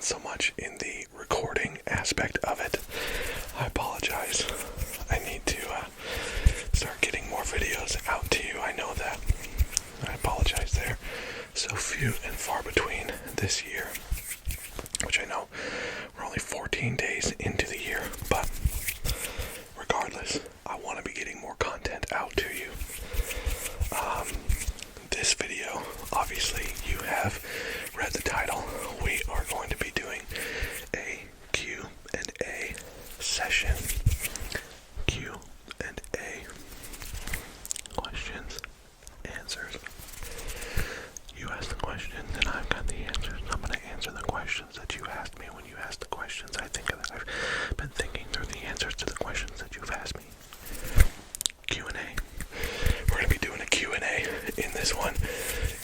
not so much in the recording aspect of it. I apologize. I need to start getting more videos out to you. I know that. I apologize there. So few and far between this year, which I know we're only 14 days into the year, but regardless, I want to be getting more content out to you. This video, obviously, you have read the title. We are going to be doing a Q&A session. Q&A. Questions, answers. You ask the question, then I've got the answers. I'm going to answer the questions that you asked me when you asked the questions. I've been thinking through the answers to the questions that you've asked me. Q&A. We're going to be doing a Q&A in this one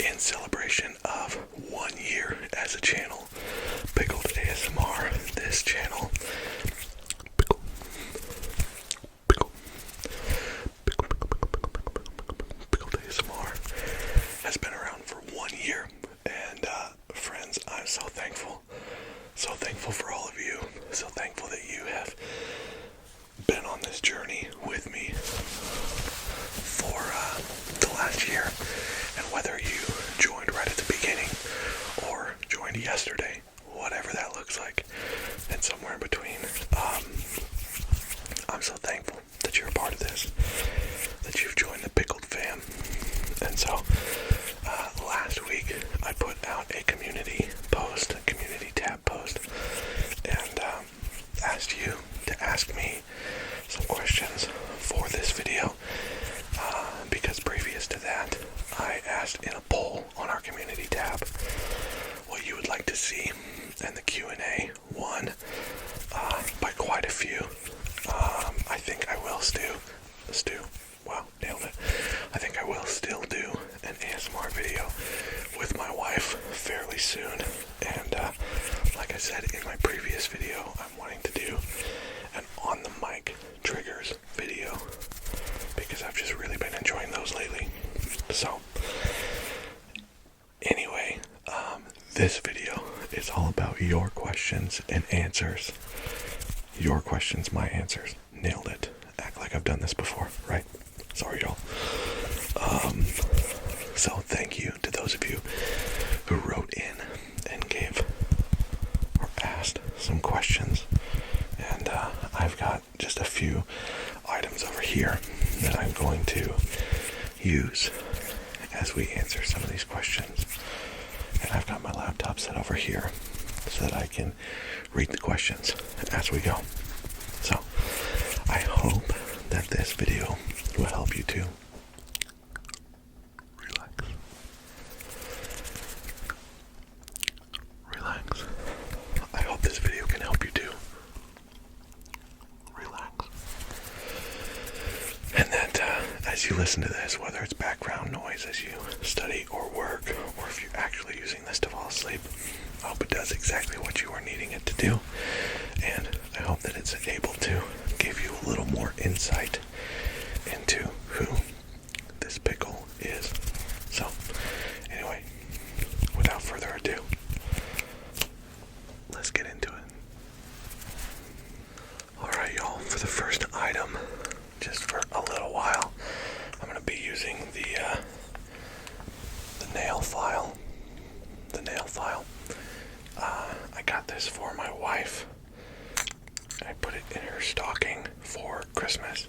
in celebration of 1 year as a channel. Pickled ASMR, this channel. Pickled ASMR has been around for 1 year. And friends, I'm so thankful. So thankful for all of you. So thankful that you have been on this journey with me for the last year. And whether you joined right at the beginning or joined yesterday, whatever that looks like, and somewhere in between, I'm so thankful that you're a part of this, that you've joined the Pickled fam. And so last week I put out a community post, a community tab post, and asked you to ask me some questions for this video, because previous to that I asked in a poll on our community tab what you would like to see, and the Q&A won by quite a few. I think I will wow, nailed it. I think I will still do an ASMR video with my wife fairly soon, and like I said in my previous video, I'm wanting to do an on the mic triggers video because I've just really been enjoying those lately. So anyway, this video is all about your questions and answers. Your questions, my answers. Nailed it. Act like I've done this before, right? Sorry, y'all. So thank you to those of you who wrote in and gave or asked some questions. And I've got just a few items over here that I'm going to use as we answer some of these questions. And I've got my laptop set over here so that I can read the questions as we go. So I hope that this video will help you to relax. I hope this video can help you to relax. And that as you listen to this, whether it's background noise as you study or work, or if you're actually using this to fall asleep, I hope it does exactly what you are needing it to do. And I hope that it's able to give you a little more insight into who this pickle is. So, anyway, without further ado, let's get into it. Alright, y'all, for the first item, just for a little while, I'm going to be using the nail file. I got this for my wife. I put it in her stocking for Christmas,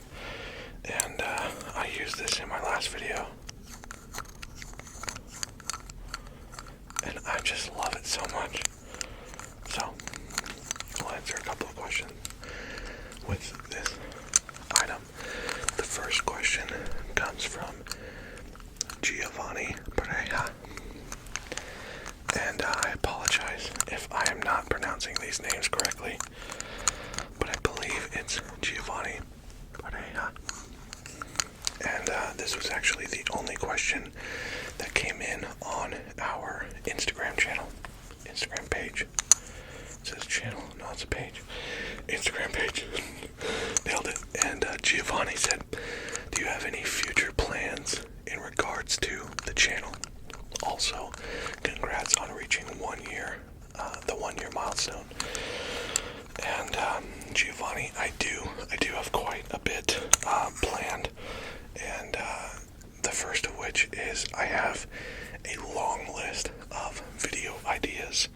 and I used this in my last video, and I just love it so much. So I'll answer a couple of questions with this item. The first question comes from Giovanni Pereira, and I apologize if I am not pronouncing these names correctly, but I believe it's Giovanni Pereira. And this was actually the only question that came in on our Instagram page. It says channel, no, it's a page. Instagram page. Nailed it. And Giovanni said, do you have any future plans in regards to the channel? Also, congrats on reaching 1 year, the 1 year milestone. milestone. And Giovanni, I do have quite a bit planned, and the first of which is I have a long list of video ideas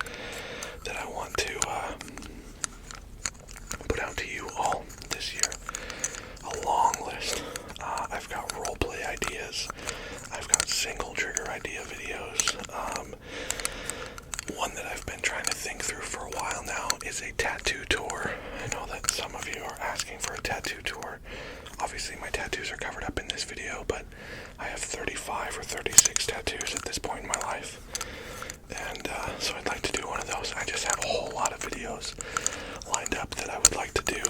that I want to put out to you all this year. A long list. I've got roleplay ideas. I've got single trigger idea videos. One that I've been trying to think through for a while now is a tattoo tour. I know that some of you are asking for a tattoo tour. Obviously my tattoos are covered up in this video, but I have 35 or 36 tattoos at this point in my life. And so I'd like to do one of those. I just have a whole lot of videos lined up that I would like to do.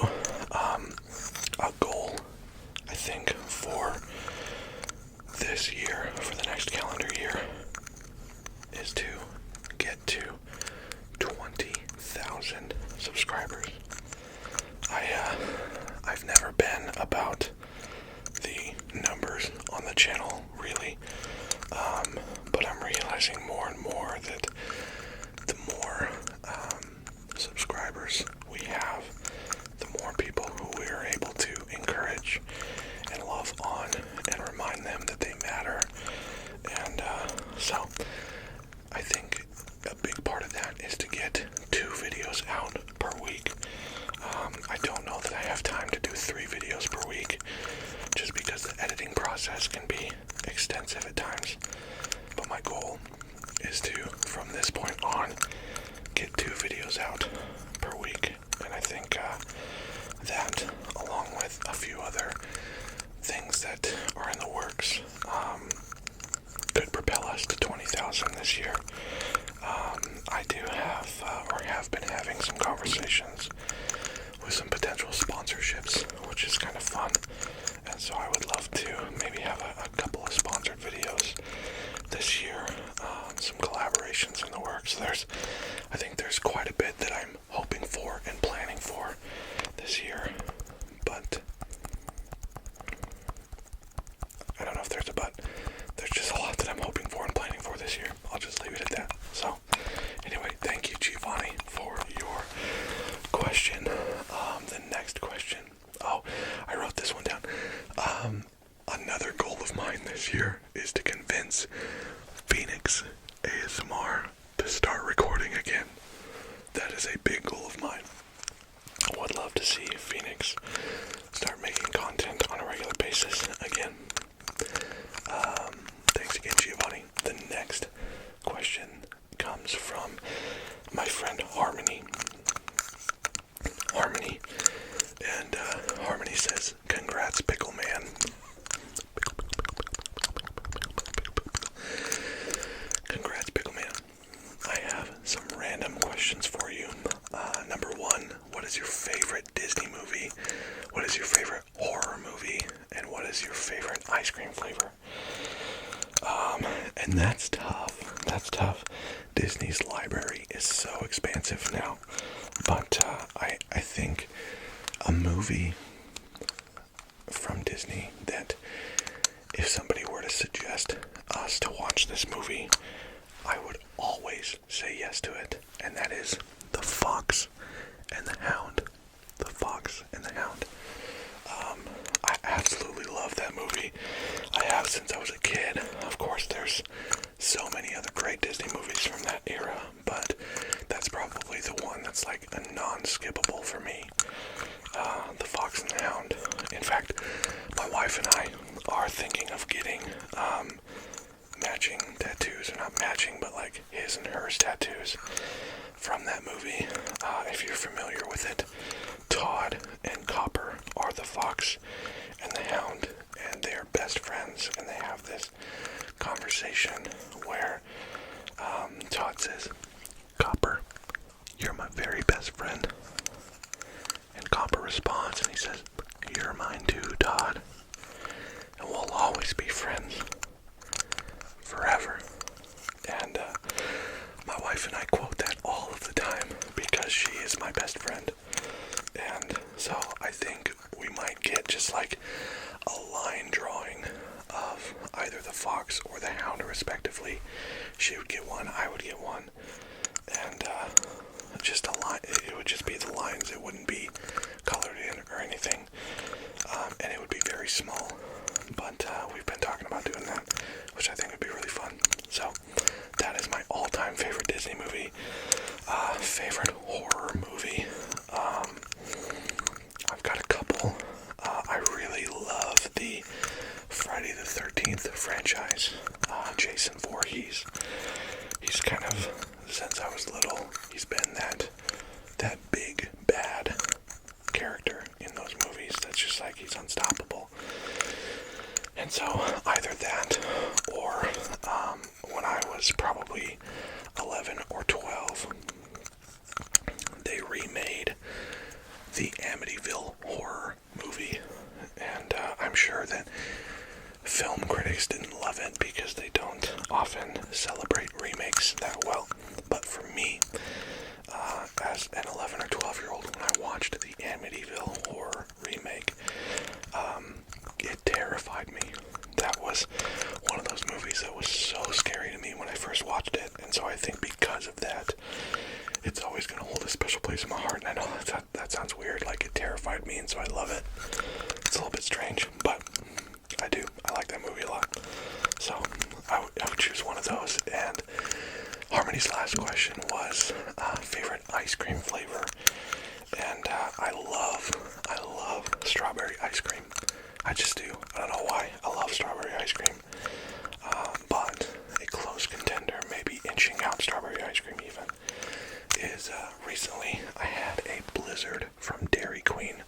A goal, I think, for this year, for the next calendar year, is to get to 20,000 subscribers. I've never been about the numbers on the channel, really, but I'm realizing more and more that the more subscribers we have, the more people who we're able to encourage and love on and remind them that they matter. And so I think a big part of that is to get 2 videos out per week. I don't know that I have time to do 3 videos per week, just because the editing process can be extensive at times. But my goal is to, from this point on, get 2 videos out per week. And I think that, along with a few other things that are in the works, could propel us to 20,000 this year. I do have, or have been having, some conversations with some potential sponsorships, which is kind of fun. And so I would love to maybe have a couple of sponsored videos this year, some collaborations in the works. I think there's quite a bit that I'm hoping for and planning for this year, but I don't know if there's a but. There's just a lot that I'm hoping for and planning for this year. I'll just leave it at that. So, anyway, thank you, Giovanni, for your question. The next question. Oh, I wrote this one down. Another goal of mine this year is to convince Phoenix ASMR to start recording again. That is a big goal of mine. I would love to see Phoenix start making content on a regular basis again. Thanks again, Giovanni. The next question comes from my friend Harmony. And Harmony says, "Congrats, Pickle Man." Congrats, Pickle Man. I have some random questions for you. Number 1, what is your favorite Disney movie? What is your favorite horror movie? And what is your favorite ice cream flavor? And that's tough. Disney's library is so expansive now. But I think a movie from Disney that, if somebody were to suggest us to watch this movie, I would always say yes to it. And that is The Fox and the Hound. The Fox and the Hound. I absolutely love that movie. I have since I was a kid. Of course, there's so many other great Disney movies from that era, but that's probably the one that's like a non-skippable for me. The Fox and the Hound. In fact, my wife and I are thinking of getting matching tattoos, or not matching, but like his and hers tattoos from that movie. If you're familiar with it, Todd and Copper are the fox and the hound, and they are best friends, and they have this conversation where Todd says, "Copper, you're my very best friend." And Copper responds and he says, "You're mine too, Todd. And we'll always be friends. Forever." And my wife and I quote that all of the time because she is my best friend. And so I think we might get just like a line drawing of either the fox or the hound respectively. She would get one, I would get one. And just a favorite horror movie. I've got a couple. I really love the Friday the 13th franchise. Jason Voorhees. He's kind of, since I was little, he's been that big bad character in those movies. That's just like, he's unstoppable. And so either that or when I was probably 11 or 12, they remade the Amityville horror movie. And I'm sure that film critics didn't love it because they don't often celebrate remakes that well. But for me, as an 11 or 12-year-old, when I watched the Amityville horror remake, it terrified me. That was one of those movies that was so scary to me when I first watched it. And so I think because of that, it's always going to hold a special place in my heart. And I know that sounds weird, like it terrified me, and so I love it. It's a little bit strange, but I do. I like that movie a lot. So I would choose one of those. And Harmony's last question was favorite ice cream flavor. And I love strawberry ice cream. I just do. I don't know why. I love strawberry ice cream. But a close contender, maybe inching out strawberry ice cream even, is recently I had a Blizzard from Dairy Queen.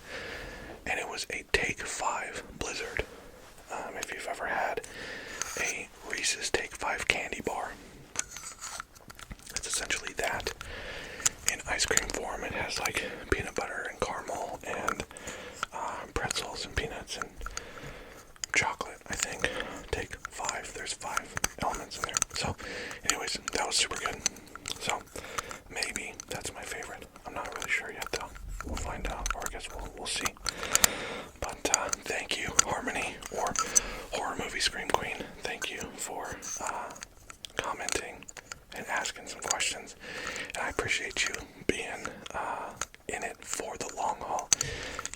And it was a Take 5 Blizzard. If you've ever had a Reese's Take 5 candy bar, it's essentially that in ice cream form. It has like peanut butter and caramel and pretzels and peanuts and chocolate, I think. Take 5. There's 5 elements in there. So, anyways, that was super good. So, maybe that's my favorite. I'm not really sure yet, though. We'll find out, or I guess we'll see. But thank you, Harmony, or Horror Movie Scream Queen. Thank you for commenting and asking some questions. And I appreciate you being in it for the long haul.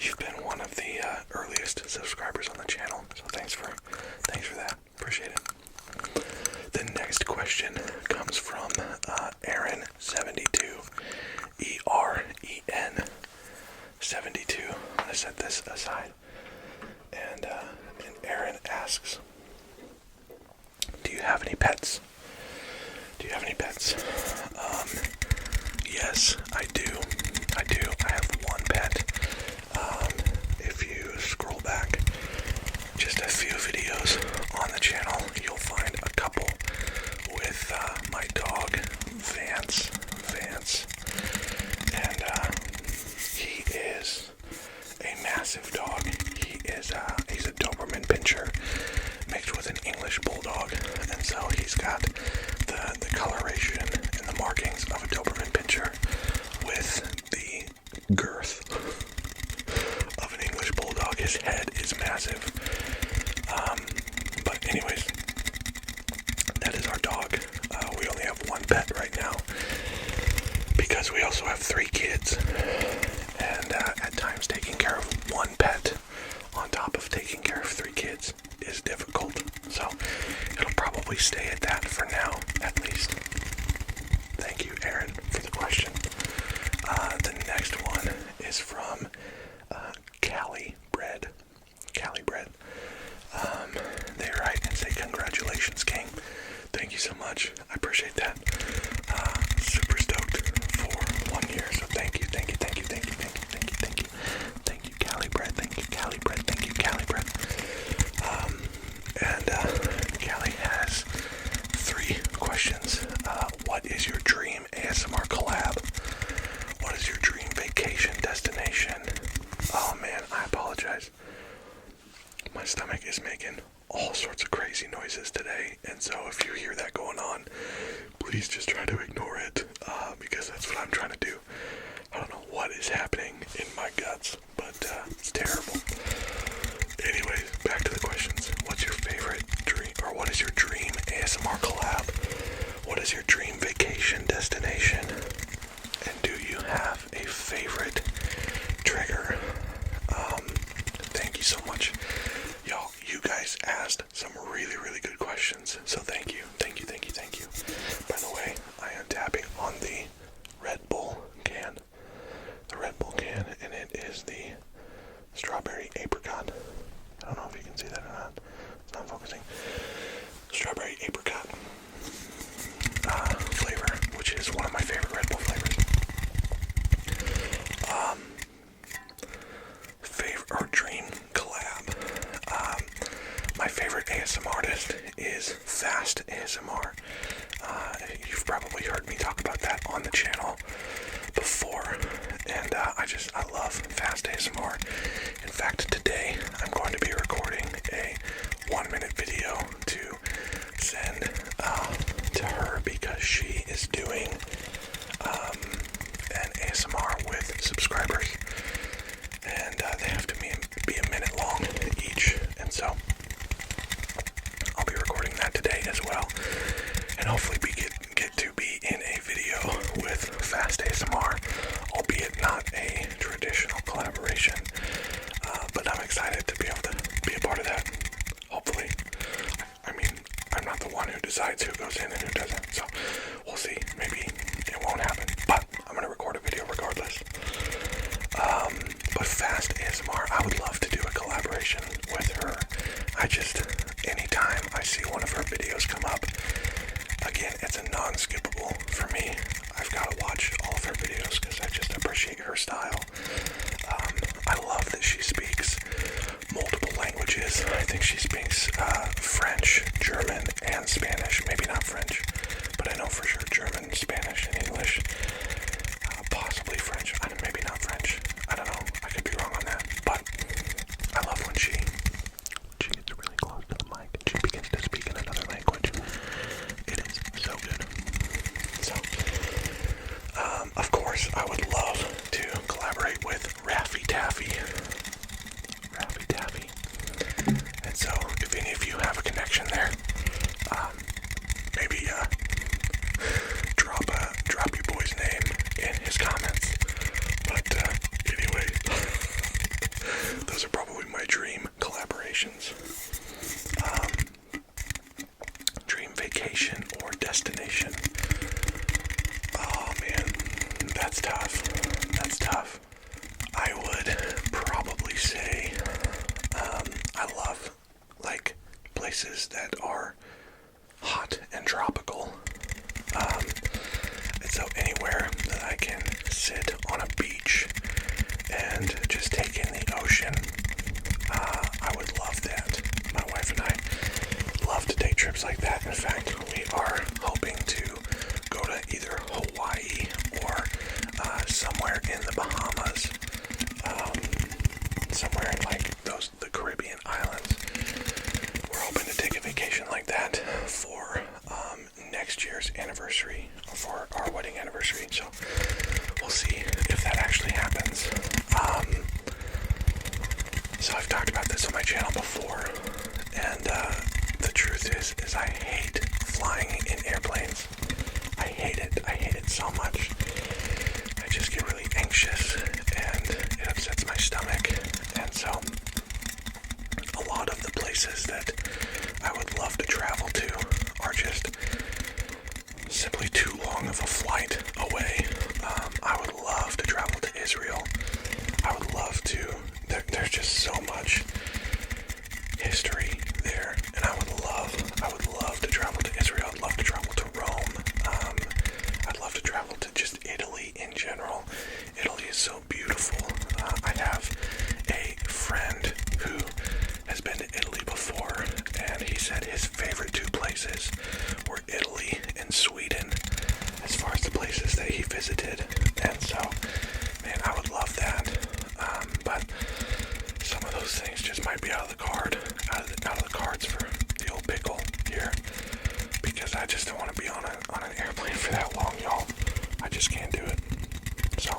You've been one of the earliest subscribers on the channel, so thanks for that. Appreciate it. The next question comes from Aaron72, EREN 72. I'm gonna set this aside. And Aaron asks, do you have any pets? Do you have any pets? Yes, I do. I have one pet. If you scroll back just a few videos on the channel, you'll find a couple with my dog, Vance. And he is a massive dog. He's a Doberman Pinscher mixed with an English Bulldog. And so he's got the coloration and the markings of a Doberman Pinscher with the girth of an English Bulldog. His head is massive. But anyways, that is our dog. We only have one pet right now because we also have 3 kids. And at times taking care of one pet on top of taking care of 3 kids is difficult. So it'll probably stay at that for now, at least. Thank you, Aaron, for the question. The next one is from Cali Bread. They write and say, congratulations, King. Thank you so much. I appreciate that. Super stoked for 1 year. So thank you, Cali Bread. Thank you, Cali Bread. And Cali has 3 questions. What is your dream ASMR collab? What is your dream vacation destination? Oh man, I apologize. My stomach is making all sorts of crazy noises today, and so if you hear that going on, please just try to ignore it, because that's what I'm trying to do. I don't know what is happening in my guts, but it's terrible. Anyways, back to the questions. What's your favorite dream, or what is your dream ASMR collab? What is your dream vacation destination? And do you have a favorite trigger? Thank you so much. Y'all, you guys asked some really, really good questions, so thank you. By the way, I am tapping on the Red Bull ASMR artist is Fast ASMR. You've probably heard me talk about that on the channel before, and I love Fast ASMR. In fact, today I'm going to be recording a 1-minute video to send to her because she is doing an ASMR with subscribers, and they have to be a minute long each, and so I'll be recording that today as well, and hopefully we get to be in a video with Fast ASMR, albeit not a traditional collaboration, but I'm excited to be able to be a part of that, hopefully. I mean, I'm not the one who decides who goes in and who doesn't, so we'll see. Maybe it won't happen, but I'm going to record a video regardless. But Fast ASMR, I would love to do a collaboration with her. Anytime I see one of her videos come up, again, it's a non-skippable for me. I've got to watch all of her videos because I just appreciate her style. I love that she speaks multiple languages. I think she speaks French, German, and Spanish. Maybe not French, but I know for sure German, Spanish, and English. Possibly French. Maybe not French. I don't know. I could be wrong on that. But I love when she gets really close to the mic and she begins to speak in another language. It is so good. So, of course, I would love to collaborate with Raffy Taffy. And so, if any of you have a connection there, maybe drop your boy's name in his comments. But anyway, those are probably my dream collaborations. Dream vacation or destination. Oh man, that's tough. I would probably say I love like places that are hot and tropical. And so anywhere that I can sit on a beach and just take in the ocean, I would love that. My wife and I love to take trips like that. In fact, we are hoping to go to either Hawaii or somewhere in the Bahamas, somewhere in like the Caribbean islands. We're hoping to take a vacation like that for next year's anniversary, for our wedding anniversary. So we'll see if that actually happens. So I've talked about this on my channel before, and the truth is I hate flying in airplanes. I hate it so much. I just get really anxious and it upsets my stomach, and so a lot of the places that I would love to travel to are just simply too long of a flight away. I would love to travel to Israel. I would love to. There's just so much history there, and I would love to travel to Israel. I'd love to travel to Rome. I'd love to travel to just Italy in general. Italy is so beautiful. I have a friend who has been to Italy before, and he said his favorite two places were Italy and Sweden as far as the places that he visited. And so, man, I would love that. But some of those things just might be out of the cards for the old pickle here, because I just don't want to be on an airplane for that long, y'all. I just can't do it. So,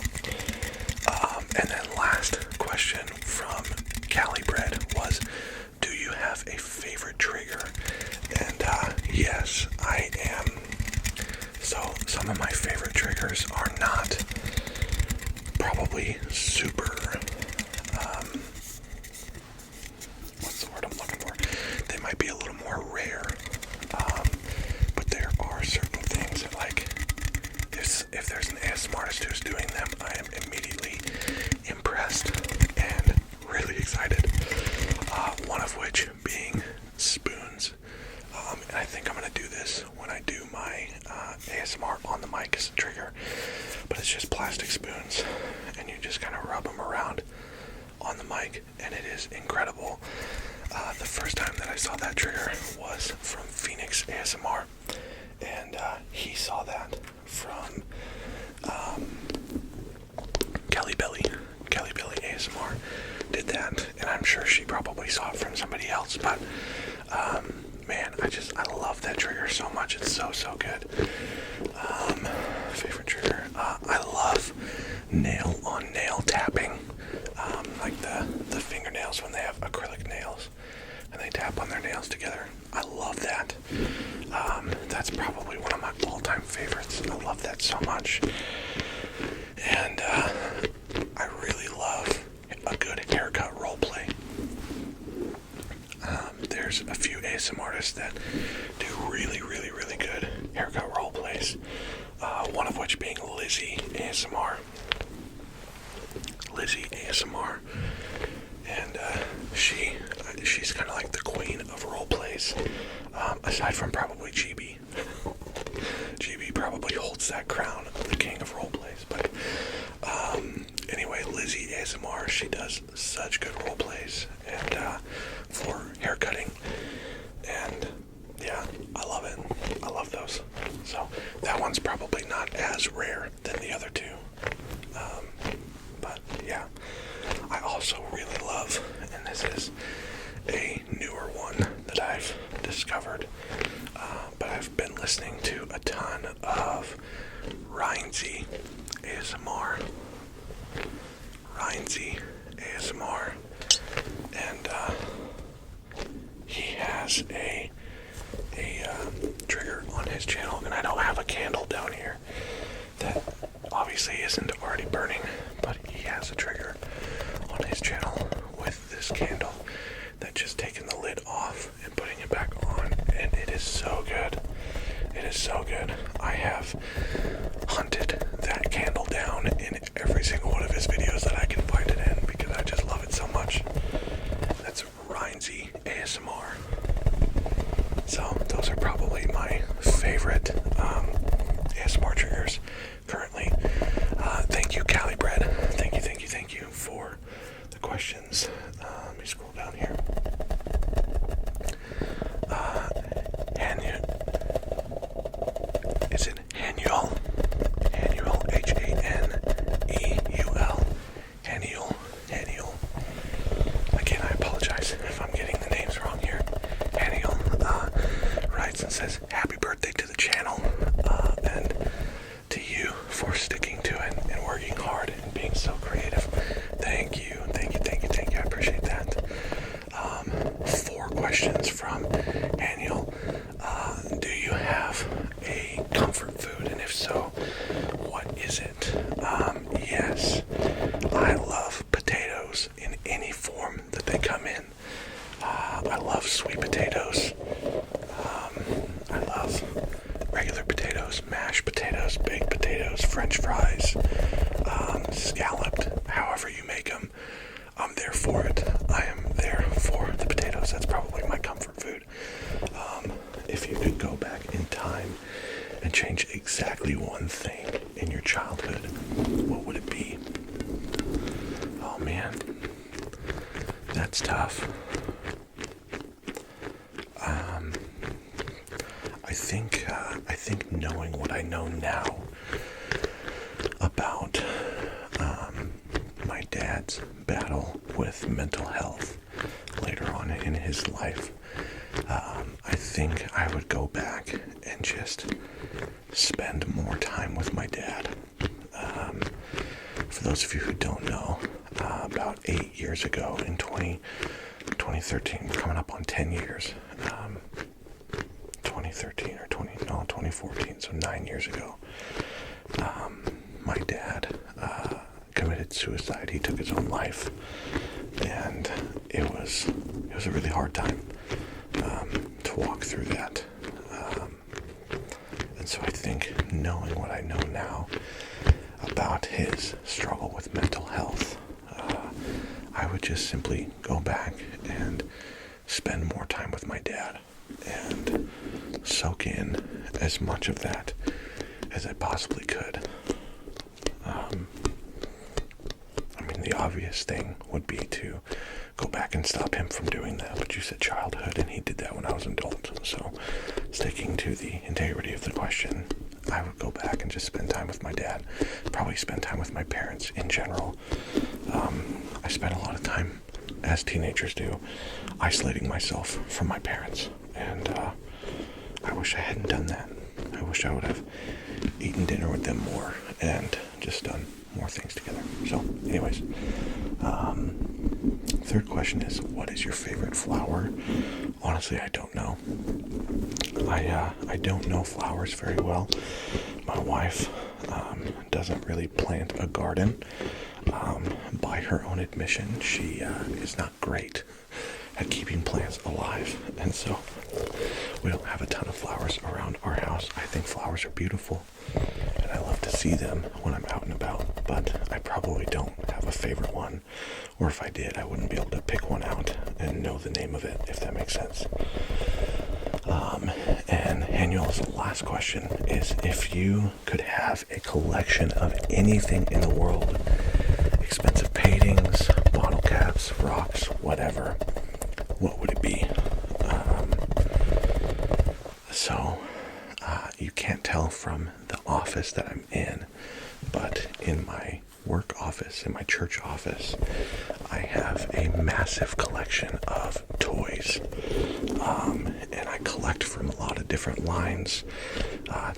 and then last question from Cali Bread was, do you have a favorite trigger? And yes, I am. So some of my favorite triggers are not probably super, what's the word I'm looking for? They might be a little more rare, but there are certain things that, like, if there's an ASMR artist who's doing them, I am immediately impressed and really excited. One of which being spoons. And I think I'm going to do this when I do my ASMR on the mic as a trigger. But it's just plastic spoons, and you just kind of rub them around on the mic, and it is incredible. The first time that I saw that trigger was from Phoenix ASMR, and he saw that from Kelly Belly ASMR did that, and I'm sure she probably saw it from somebody else, but man, I love that trigger so much. It's so good. Favorite trigger, I love nail on nail tapping, like the fingernails when they have acrylic nails and they tap on their nails together. I love that. That's probably one of my all-time favorites. I love that so much. And I really love a good haircut role play. There's a few ASMR artists that do really good haircut role plays. One of which being Lizzie ASMR. And she's kind of like the queen of role plays, aside from probably GB. GB probably holds that crown of the king of role plays, but anyway, Lizzie ASMR, she does such good role plays and for haircutting, and yeah, I love it. I love those. So that one's probably not as rare than the other two, but yeah. I also really love, and this is a newer one that I've discovered, but I've been listening to a ton of Rhinesy ASMR, and he has a trigger on his channel, and I don't have a candle down here that obviously isn't already burning, but he has a trigger on his channel with this candle that just taking the lid off and putting it back on, and it is so good. It is so good. I have hunted that candle down in every single one of his videos that I can find it in because I just love it so much. That's Rhinesy ASMR. So those are probably my favorite ASMR triggers currently. Thank you, Cali Bread. Thank you for the questions. Let me scroll down here. Is it Hanuel? Hanuel, Haneul. Hanuel. Again, I apologize if I'm getting the names wrong here. Hanuel writes and says, happy birthday to the channel, and to you for sticking to it and working hard and being so creative. Thank you. I appreciate that. 4 questions from Hanuel. Do you have a comfort food, and if so, what is it? Yes, I love potatoes in any form that they come in. I love sweet potatoes. I love regular potatoes, mashed potatoes, baked potatoes, French fries, scalloped, however you make them. I'm there for it. I am there for the potatoes. That's probably my comfort food. If you could go back in time and change exactly one thing in your childhood, what would it be? Oh man, that's tough. I think knowing what I know now about my dad's battle with mental health later on in his life, I think I would go back and just spend more time with my dad. For those of you who don't know, about 8 years ago in 2013, we're coming up on 10 years, 2014, so 9 years ago, my dad committed suicide. He took his own life, and it was a really hard time to walk through that. And so I think knowing what I know now about his struggle with mental health, I would just simply go back and spend more time with my dad and soak in as much of that as I possibly could. easiest thing would be to go back and stop him from doing that. But you said childhood, and he did that when I was an adult. So sticking to the integrity of the question, I would go back and just spend time with my dad. Probably spend time with my parents in general. I spent a lot of time, as teenagers do, isolating myself from my parents. And I wish I hadn't done that. I wish I would have eaten dinner with them more and just done more things together. So anyways, third question is, what is your favorite flower? Honestly, I don't know. I don't know flowers very well. My wife doesn't really plant a garden. By her own admission, she is not great at keeping plants alive, and so we don't have a ton of flowers around our house. I think flowers are beautiful, and I love to see them when I'm out and about, but I probably don't have a favorite one, or if I did, I wouldn't be able to pick one out and know the name of it, if that makes sense. And Daniel's last question is, if you could have a collection of anything in the world, expensive paintings, bottle caps, rocks, whatever, what would it be? You can't tell from the office that I'm in, but in my work office, in my church office, I have a massive collection of toys, and I collect from a lot of different lines,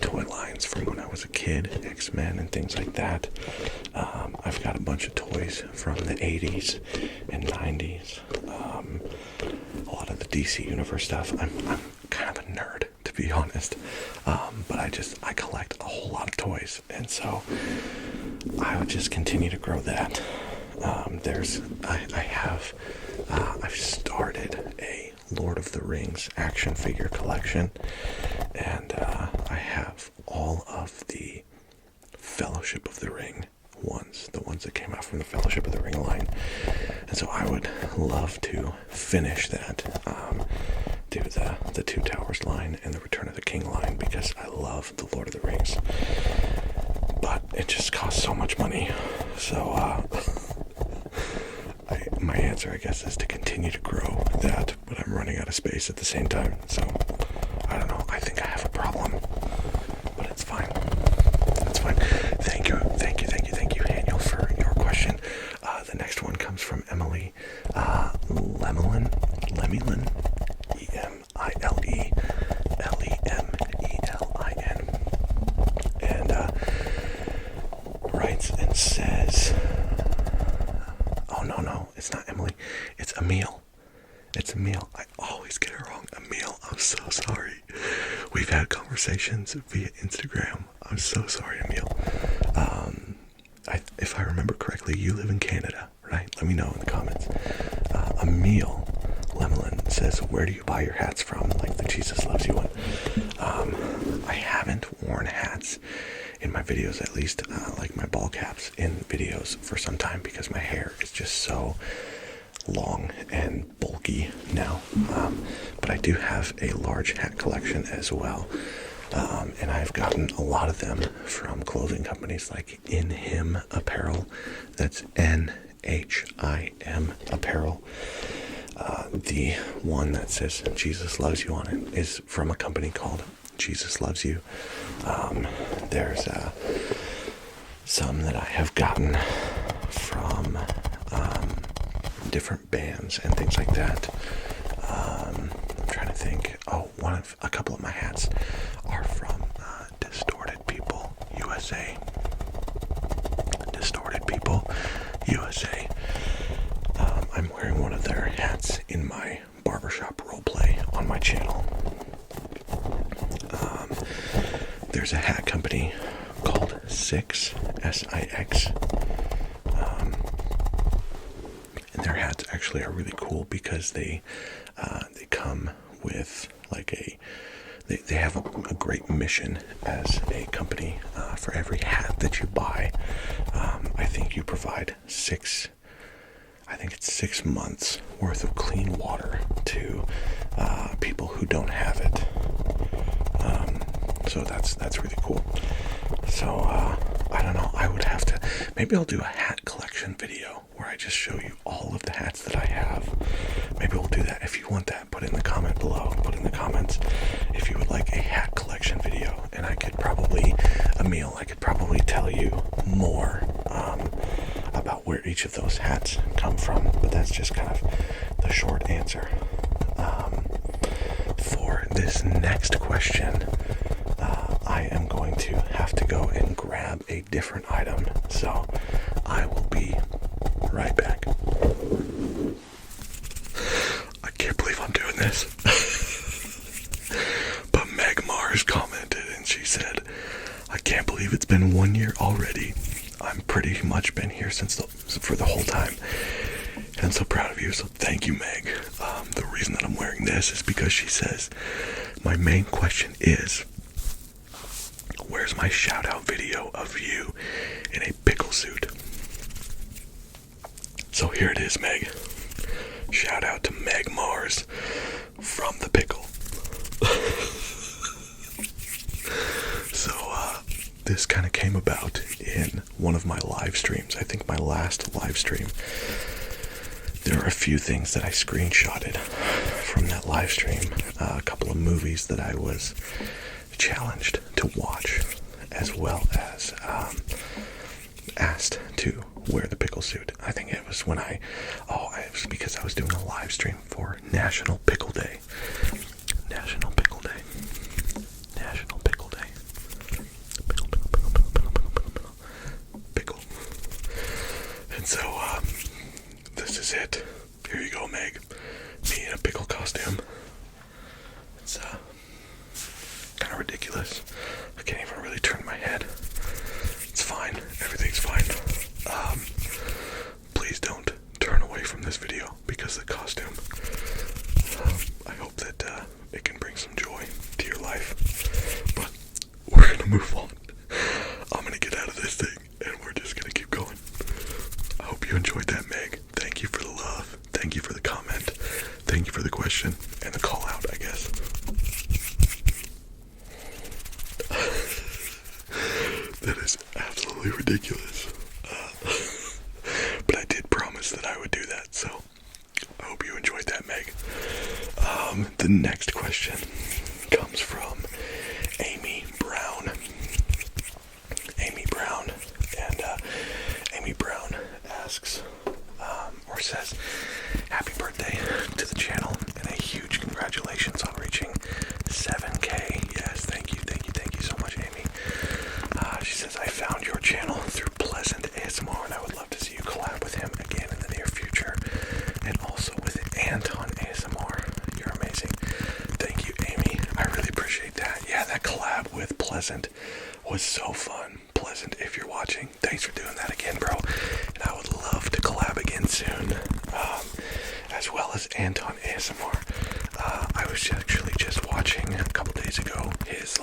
toy lines from when I was a kid, X-Men and things like that. I've got a bunch of toys from the 80s and 90s, a lot of the DC Universe stuff. I'm kind of a nerd, to be honest, but I collect a whole lot of toys, and so I would just continue to grow that. I've started a Lord of the Rings action figure collection, and I have all of the Fellowship of the Ring ones, the ones that came out from the Fellowship of the Ring line, and so I would love to finish that, do the Two Towers line and the Return of the King line, because I love the Lord of the Rings, but it just costs so much money. So my answer, I guess, is to continue to grow that, but I'm running out of space at the same time. So I don't know. I think I have a problem, but it's fine. It's fine. Thank you, Daniel, for your question. The next one comes from Emily Lemelin, Emilemelin, and writes and says, oh no, it's not Emily, it's Emil. It's Emil. I always get it wrong. Emil, I'm so sorry. We've had conversations via Instagram. I'm so sorry, Emil. If I remember correctly, you live in Canada, right? Let me know in the comments. Emil Lemelin says, where do you buy your hats from? Like the Jesus Loves You one. I haven't worn hats in my videos, at least like my ball caps in videos, for some time, because my hair is just so long and bulky now. But I do have a large hat collection as well. And I've gotten a lot of them from clothing companies like In Him Apparel. That's NHIM Apparel. The one that says Jesus Loves You on it is from a company called Jesus Loves You. There's some that I have gotten from different bands and things like that. I'm trying to think. A couple of my hats are from Distorted People USA. Distorted People USA. I'm wearing one of their hats in my barbershop roleplay on my channel. There's a hat company called Six, S-I-X. And their hats actually are really cool because they come with like they have a great mission as a company. For every hat that you buy, I think you provide 6 months worth of clean water to people who don't have it. So that's really cool. So I don't know. I would have to, maybe I'll do a hat collection video where I just show you all of the hats that I have. Maybe we'll do that. If you want that, put it in the comment below. Put in the comments if you would like a hat collection video. And I could probably, Emil, I could probably tell you more about where each of those hats come from. But that's just kind of the short answer. For this next question, I am going to have to go and grab a different item, so I will be right back. I can't believe I'm doing this. But Meg Mars commented and she said, I can't believe it's been 1 year already. I'm pretty much been here for the whole time. And I'm so proud of you, so thank you, Meg. The reason that I'm wearing this is because she says, my main question is, where's my shout out video of you in a pickle suit? So here it is, Meg. Shout out to Meg Mars from the pickle. So this kind of came about in one of my live streams. I think my last live stream. There are a few things that I screenshotted from that live stream. A couple of movies that I was challenged to watch, as well as asked to wear the pickle suit. I think it was when it was because I was doing a live stream for National Pickle Day. National Pickle Day. National Pickle Day. Pickle. And so, this is it. Here you go, Meg. Me in a pickle costume. It's, kind of ridiculous. I can't even really turn my head. It's fine. Everything's fine. Please don't turn away from this video because the costume, I hope that it can bring some joy to your life. But we're going to move on. I'm going to get out of this thing and we're just going to keep going. I hope you enjoyed that, Meg. Thank you for the love. Thank you for the comment. Thank you for the question and the call out, I guess. That is absolutely ridiculous. But I did promise that I would do that, so I hope you enjoyed that, Meg. The next question comes from Amy Brown. Amy Brown. And Amy Brown asks, or says, happy birthday to the channel and a huge congratulations on reaching 7K. Yes, thank you so much, Amy. She says, I found your channel through Pleasant ASMR and I would love to see you collab with him again in the near future. And also with Anton ASMR. You're amazing. Thank you, Amy. I really appreciate that. Yeah, that collab with Pleasant was so fun. Pleasant, if you're watching, thanks for doing that again, bro. And I would love to collab again soon. As well as Anton ASMR. I was actually just watching a couple days ago his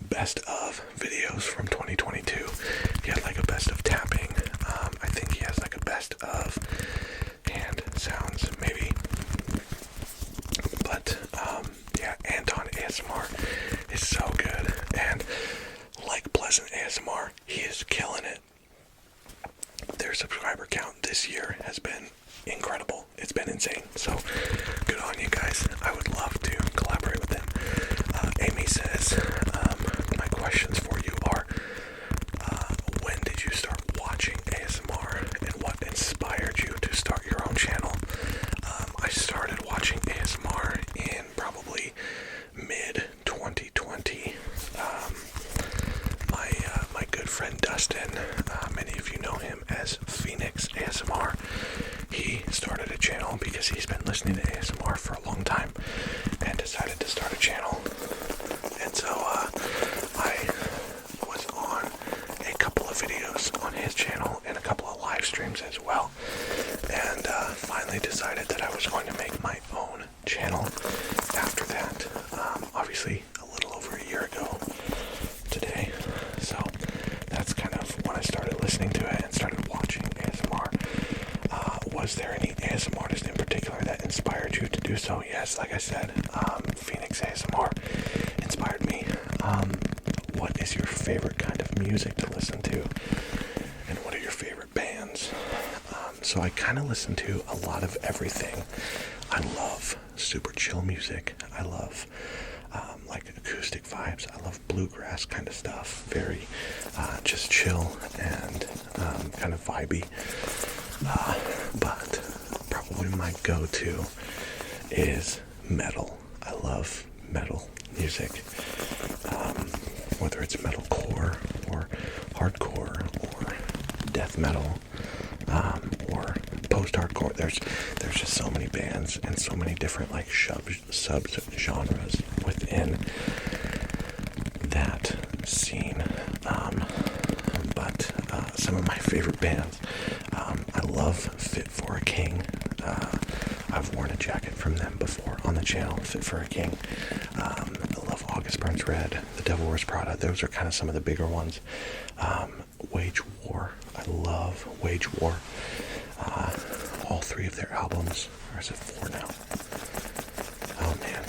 best of videos from 2022. He had a best of tapping. I think he has a best of hand sounds maybe. But yeah, Anton ASMR is so good, and like Pleasant ASMR, he is killing it. Their subscriber count this year has been incredible. It's been insane. So good on you guys. I would love to collaborate with them. Amy says, my questions for you are, when did you start watching ASMR and what inspired you to start your own channel? I started watching ASMR in probably mid-2020. My good friend Dustin, many of you know him as Phoenix ASMR. He started a channel because he's been listening to ASMR for a long time and decided to start a channel. And so I was on a couple of videos on his channel and a couple of live streams as well. And finally decided that I was going to make my own channel after that. Obviously a little over a year ago today. So that's kind of when I started listening to it and started watching ASMR. Was there any ASMR artist in particular that inspired you to do so? Yes, like I said, Phoenix ASMR inspired me. What is your favorite kind of music to listen to, and what are your favorite bands. So I kind of listen to a lot of everything. I love super chill music. I love like acoustic vibes. I love bluegrass kind of stuff. Very just chill and kind of vibey. But probably my go-to is metal. I love metal music. Whether it's metalcore or hardcore or death metal or post-hardcore, there's just so many bands and so many different like sub-genres within that scene. But some of my favorite bands, I love Fit for a King. I've worn a jacket from them before on the channel, Fit for a King. I love August Burns Red, The Devil Wears Prada. Those are kind of some of the bigger ones. Wage War. I love Wage War. All 3 of their albums. Or is it 4 now? Oh man.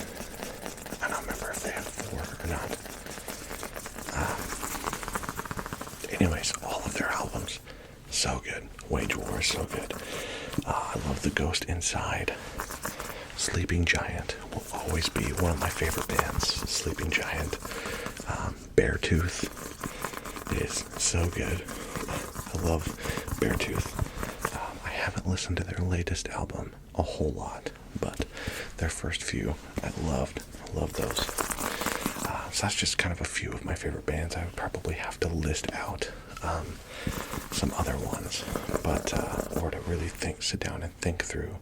I don't remember if they have 4 or not. Anyways, all of their albums. So good. Wage War is so good. I love The Ghost Inside. Sleeping Giant will always be one of my favorite bands. Sleeping Giant. Beartooth is so good. I love Beartooth. I haven't listened to their latest album a whole lot, but their first few I loved. I love those. So that's just kind of a few of my favorite bands. I would probably have to list out some other ones, but or to really sit down and think through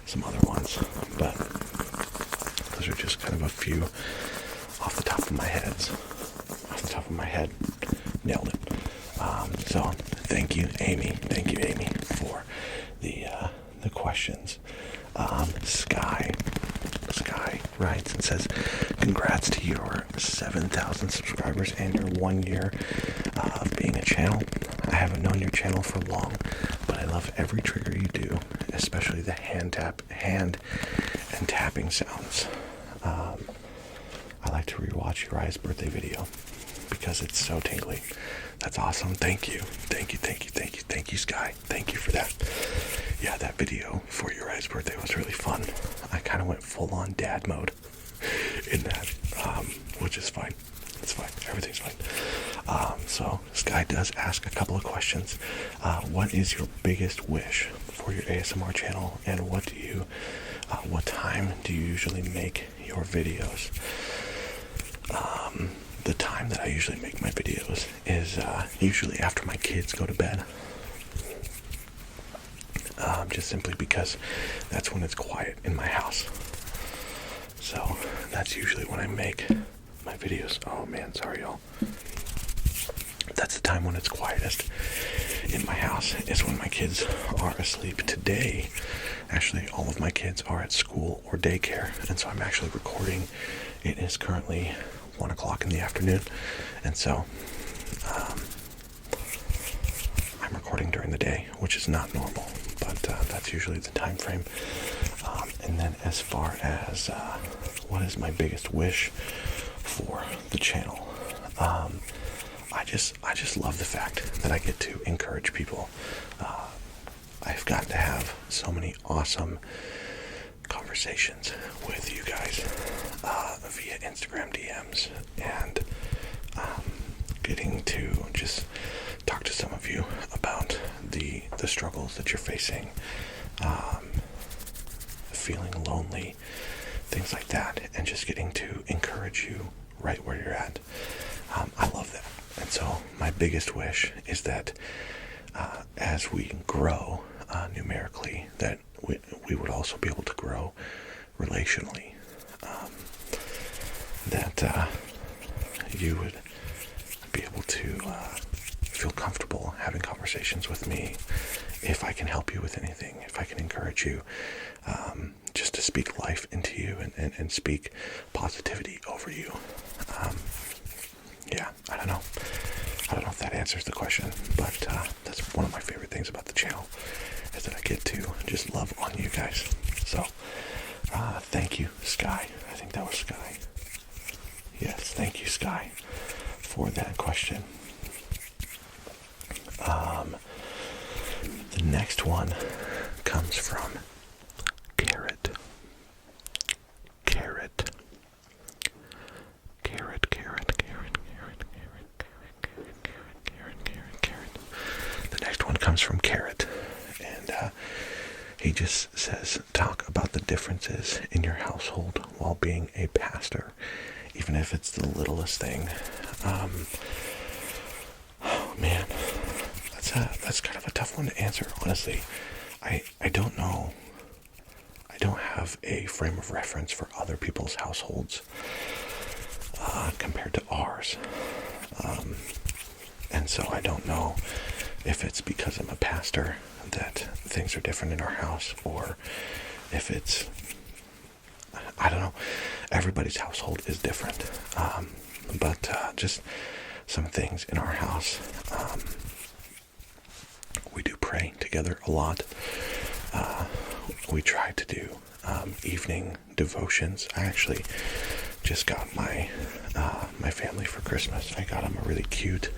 some other ones. But those are just kind of a few off the top of my head. Nailed it. So thank you, Amy. Thank you, Amy, for the questions. Sky writes and says, congrats to your 7,000 subscribers and your 1 year of being a channel. I haven't known your channel for long, but I love every trigger you do, especially the hand and tapping sounds. I like to rewatch Uriah's birthday video because it's so tingly. That's awesome. Thank you, Sky. Thank you for that. Yeah, that video for Uriah's birthday was really fun. I kind of went full-on dad mode in that, which is fine. It's fine. Everything's fine. So Sky does ask a couple of questions. What is your biggest wish for your ASMR channel, and what time do you usually make your videos? The time that I usually make my videos is usually after my kids go to bed. Just simply because that's when it's quiet in my house. So that's usually when I make my videos. Oh man, sorry y'all. That's the time when it's quietest in my house, is when my kids are asleep. Today, actually, all of my kids are at school or daycare, and so I'm actually recording. It is currently 1 o'clock in the afternoon, and so I'm recording during the day, which is not normal, but that's usually the time frame. And then as far as what is my biggest wish for the channel, I just love the fact that I get to encourage people. I've got to have so many awesome conversations with you guys via Instagram DMs, and getting to just talk to some of you about the struggles that you're facing, feeling lonely, things like that, and just getting to encourage you right where you're at. I love that. And so my biggest wish is that as we grow numerically, that we would also be able to grow relationally. That you would be able to feel comfortable having conversations with me, if I can help you with anything, if I can encourage you, just to speak life into you and speak positivity over you. Yeah, I don't know if that answers the question, but that's one of my favorite things about the channel, is that I get to just love on you guys. So thank you, Sky. I think that was Sky. Yes, thank you, Sky, for that question. The next one comes from Carrot. The next one comes from Carrot, and he just says, talk about the differences in your household while being a pastor, even if it's the littlest thing. Oh man, that's kind of a tough one to answer, honestly. I don't know. I don't have a frame of reference for other people's households compared to ours. And so I don't know if it's because I'm a pastor that things are different in our house, or if it's, I don't know. Everybody's household is different. But just some things in our house. We do pray together a lot. We try to do evening devotions. I actually just got my family for Christmas. I got them a really cute,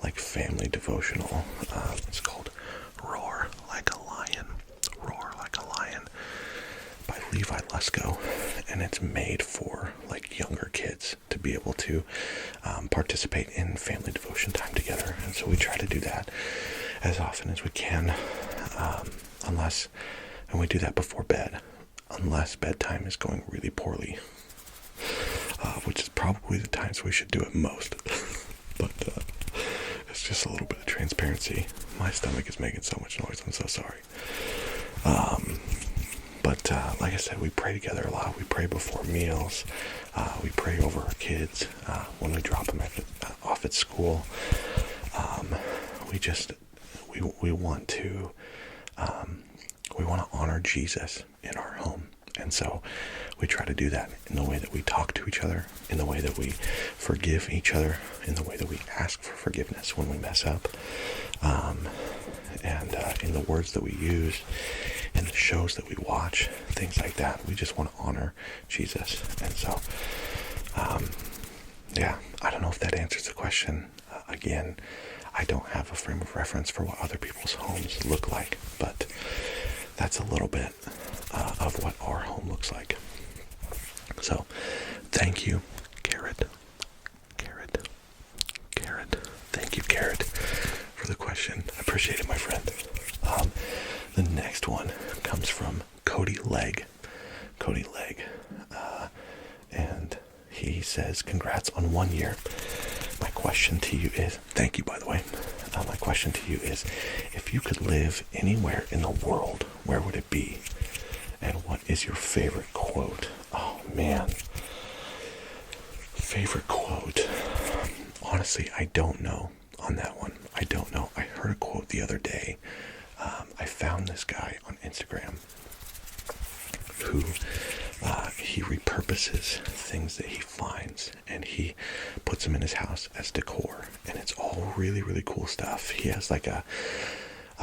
like, family devotional. It's called Roar Like a Lion by Levi Lesko, and it's made for like younger kids to be able to participate in family devotion time together. And so we try to do that as often as we can, and we do that before bed, unless bedtime is going really poorly, which is probably the times we should do it most. But it's just a little bit of transparency. My stomach is making so much noise. I'm so sorry. But like I said, we pray together a lot. We pray before meals. We pray over our kids when we drop them off at school. We want to honor Jesus in our home. And so we try to do that in the way that we talk to each other, in the way that we forgive each other, in the way that we ask for forgiveness when we mess up, and in the words that we use, in the shows that we watch, things like that. We just want to honor Jesus. And so, I don't know if that answers the question. Again, I don't have a frame of reference for what other people's homes look like, but that's a little bit of what our home looks like. So, thank you, Carrot. Thank you, Carrot, for the question. I appreciate it, my friend. The next one comes from Cody Legg. And he says, congrats on 1 year. My question to you is, thank you, by the way. My question to you is, if you could live anywhere in the world, where would it be? And what is your favorite quote? Oh, man. Favorite quote. Honestly, I don't know on that one. I don't know. I heard a quote the other day. I found this guy on Instagram who he repurposes things that he finds, and he puts them in his house as decor, and it's all really, really cool stuff. He has like a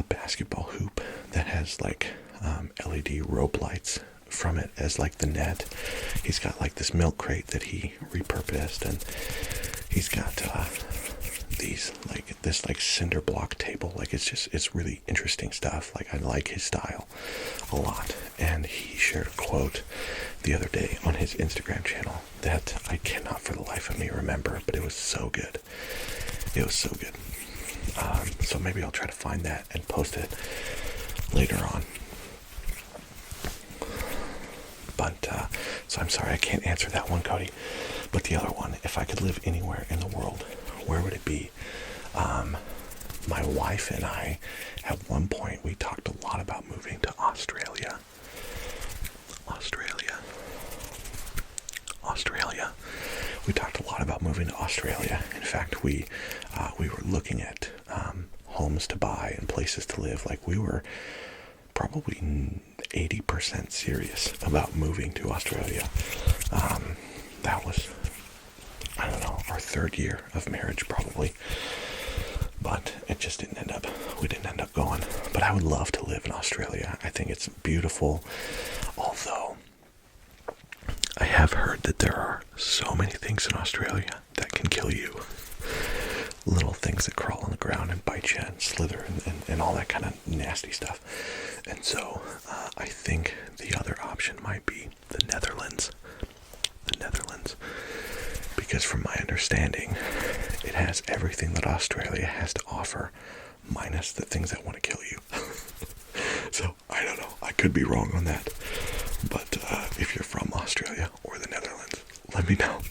basketball hoop that has like LED rope lights from it as like the net. He's got like this milk crate that he repurposed, and he's got this cinder block table. Like, it's really interesting stuff. Like, I like his style a lot. And he shared a quote the other day on his Instagram channel that I cannot for the life of me remember, but it was so good. So maybe I'll try to find that and post it later on. But so I'm sorry I can't answer that one, Cody. But the other one, if I could live anywhere in the world, where would it be? My wife and I, at one point, we talked a lot about moving to Australia. We talked a lot about moving to Australia. In fact, we were looking at homes to buy and places to live. Like, we were probably 80% serious about moving to Australia. That was, I don't know, our third year of marriage probably. But it just we didn't end up going. But I would love to live in Australia. I think it's beautiful. Although, I have heard that there are so many things in Australia that can kill you. little things that crawl on the ground and bite you and slither and all that kind of nasty stuff. And so I think the other option might be the Netherlands. The Netherlands. Because from my understanding, it has everything that Australia has to offer, minus the things that want to kill you. So, I don't know. I could be wrong on that. But if you're from Australia or the Netherlands, let me know.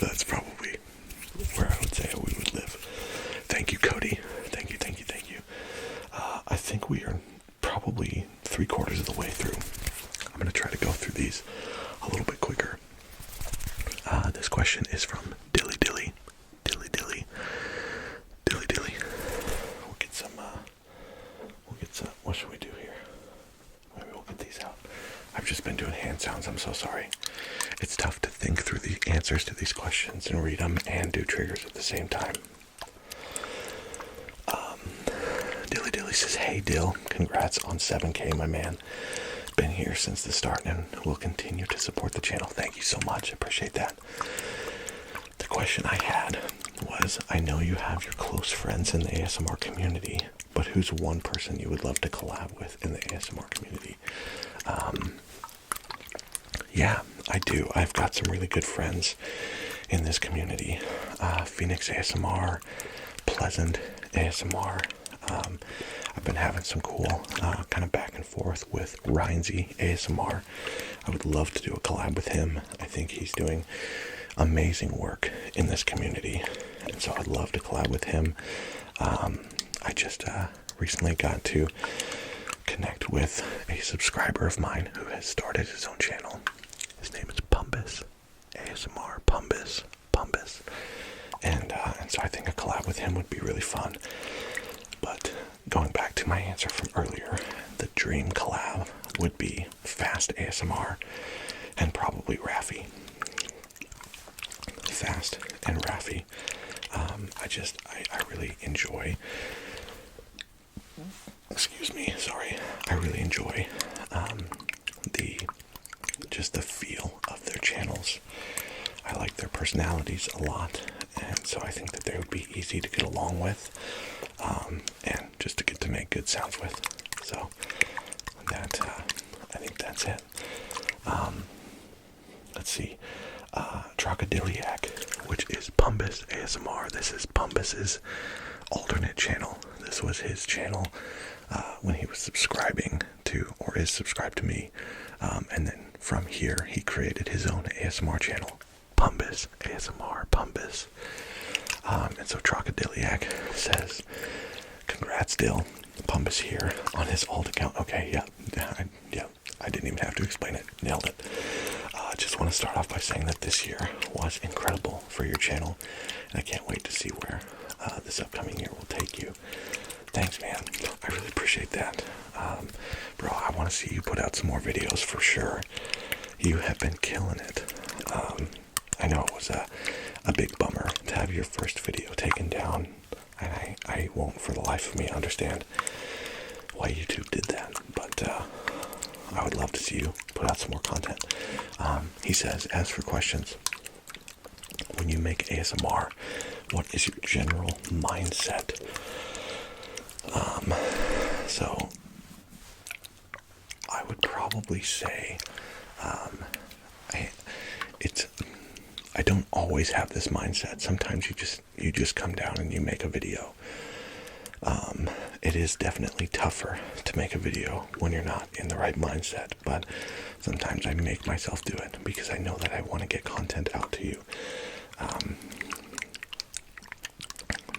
That's probably where I would say we would live. Thank you, Cody. Thank you. I think we are probably 3/4 of the way through. I'm going to try to go through these a little bit quicker. This question is from Dilly. We'll get some, what should we do here? Maybe we'll get these out. I've just been doing hand sounds, I'm so sorry. It's tough to think through the answers to these questions and read them and do triggers at the same time. Dilly says, hey Dill, congrats on 7K, my man. Been here since the start and will continue to support the channel. Thank you so much, I appreciate that. The question I had was, I know you have your close friends in the ASMR community, but who's one person you would love to collab with in the ASMR community? Yeah, I do. I've got some really good friends in this community. Phoenix ASMR, Pleasant ASMR. I've been having some cool kind of back and forth with Rhinesy ASMR. I would love to do a collab with him. I think he's doing amazing work in this community, and so I'd love to collab with him. I just recently got to connect with a subscriber of mine who has started his own channel. His name is Pumbus ASMR. Pumbus. And so I think a collab with him would be really fun. But going back to my answer from earlier, the dream collab would be Fast ASMR and probably Raffi. Fast and Raffi. I really enjoy, I really enjoy the feel of their channels. I like their personalities a lot, and so I think that they would be easy to get along with, and just to get to make good sounds with. So that I think that's it. Let's see. Trocadiliac, which is Pumbus ASMR. This is Pumbus's alternate channel. This was his channel when he was subscribing to, or is subscribed to me, and then from here he created his own ASMR channel, Pumbus ASMR. Pumbus. And so Trocadiliac says, congrats Dill, Pumbus here on his alt account. Okay, yeah, I didn't even have to explain it. Nailed it. Just want to start off by saying that this year was incredible for your channel, and I can't wait to see where this upcoming year will take you. Thanks, man. I really appreciate that. Bro, I want to see you put out some more videos for sure. You have been killing it. I know it was a big bummer to have your first video taken down, and I won't for the life of me understand why YouTube did that, but I would love to see you put out some more content. He says, as for questions, when you make ASMR, what is your general mindset? So I would probably say I don't always have this mindset. Sometimes you just come down and you make a video. It is definitely tougher to make a video when you're not in the right mindset, but sometimes I make myself do it because I know that I want to get content out to you.